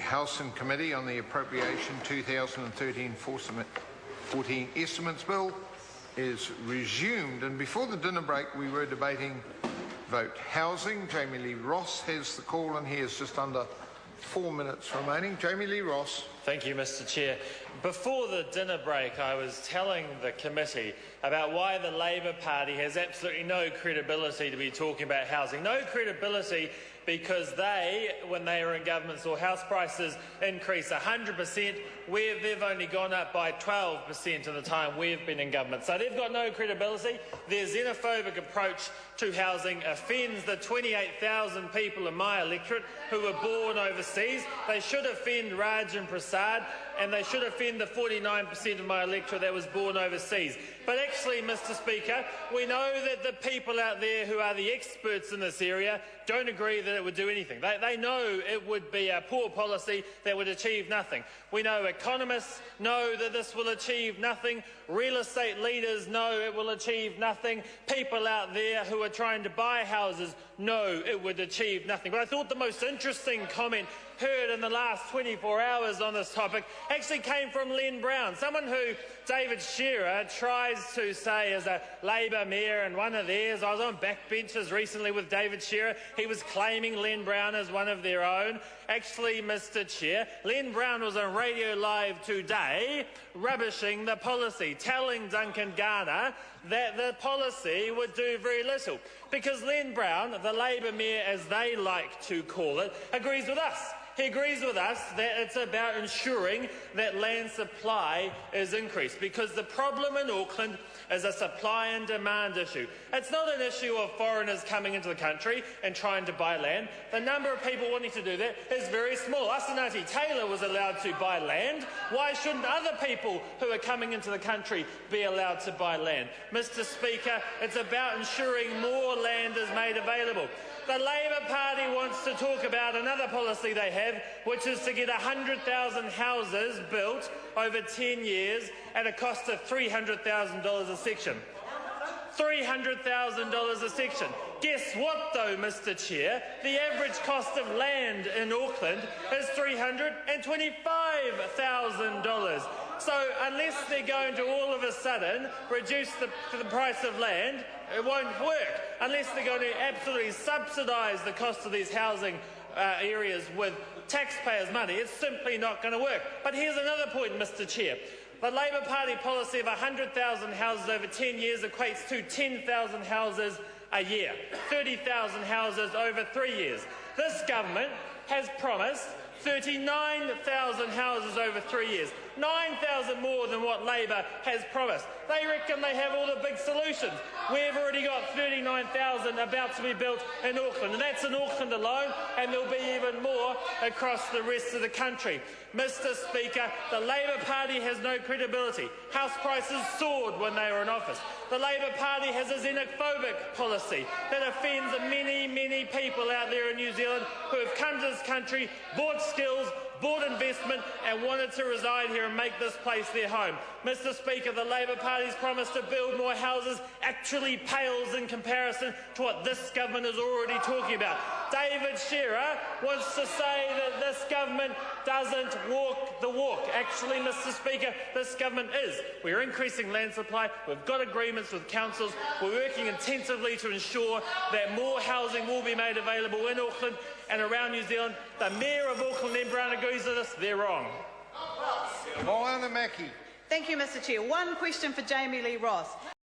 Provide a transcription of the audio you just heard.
Housing Committee on the Appropriation 2013-14 Estimates Bill is resumed, and before the dinner break we were debating vote housing. Jamie Lee Ross has the call and he has just under 4 minutes remaining. Jamie Lee Ross. Thank you, Mr. Chair. Before the dinner break, I was telling the committee about why the Labor Party has absolutely no credibility to be talking about housing. No credibility because they, when they were in government, saw house prices increase 100%, where they've only gone up by 12% in the time we've been in government. So they've got no credibility. Their xenophobic approach to housing offends the 28,000 people in my electorate who were born overseas. They should offend Raj and Prasad, and they should offend the 49% of my electorate that was born overseas. But actually, Mr. Speaker, we know that the people out there who are the experts in this area don't agree that it would do anything. They know it would be a poor policy that would achieve nothing. We know economists know that this will achieve nothing. Real estate leaders know it will achieve nothing. People out there who are trying to buy houses know it would achieve nothing. But I thought the most interesting comment heard in the last 24 hours on this topic actually came from Len Brown, someone who David Shearer tries to say is a Labor mayor and one of theirs. I was on backbenches recently with David Shearer. He was claiming Len Brown as one of their own. Actually, Mr. Chair, Len Brown was on Radio Live today rubbishing the policy, telling Duncan Garner that the policy would do very little. Because Len Brown, the Labor mayor as they like to call it, agrees with us. He agrees with us that it's about ensuring that land supply is increased, because the problem in Auckland is a supply and demand issue. It's not an issue of foreigners coming into the country and trying to buy land. The number of people wanting to do that is very small. Asanati Taylor was allowed to buy land. Why shouldn't other people who are coming into the country be allowed to buy land? Mr. Speaker, it's about ensuring more land is made available. The Labor Party wants to talk about another policy they have, which is to get 100,000 houses built over 10 years at a cost of $300,000 a section. $300,000 a section. Guess what, though, Mr. Chair? The average cost of land in Auckland is $325,000. So unless they're going to all of a sudden reduce the price of land, it won't work. Unless they're going to absolutely subsidise the cost of these housing areas with taxpayers' money, it's simply not going to work. But here's another point, Mr. Chair. The Labor Party policy of 100,000 houses over 10 years equates to 10,000 houses a year, 30,000 houses over 3 years. This government has promised 39,000 houses over 3 years, 9,000 more than what Labor has promised. They reckon they have all the big solutions. We've already got 39,000 about to be built in Auckland, and that's in Auckland alone, and there'll be even more across the rest of the country. Mr. Speaker, the Labor Party has no credibility. House prices soared when they were in office. The Labor Party has a xenophobic policy that offends many, many people out there in New Zealand who have come to this country, bought skills, bought investment and wanted to reside here and make this place their home. Mr. Speaker, the Labor Party's promise to build more houses actually pales in comparison to what this government is already talking about. David Shearer wants to say that this government doesn't walk the walk. Actually, Mr. Speaker, this government is. We're increasing land supply. We've got agreements with councils. We're working intensively to ensure that more housing will be made available in Auckland and around New Zealand. The Mayor of Auckland, Len Brown, agrees with us. They're wrong. Moana Maki. Thank you, Mr. Chair. One question for Jamie Lee Ross.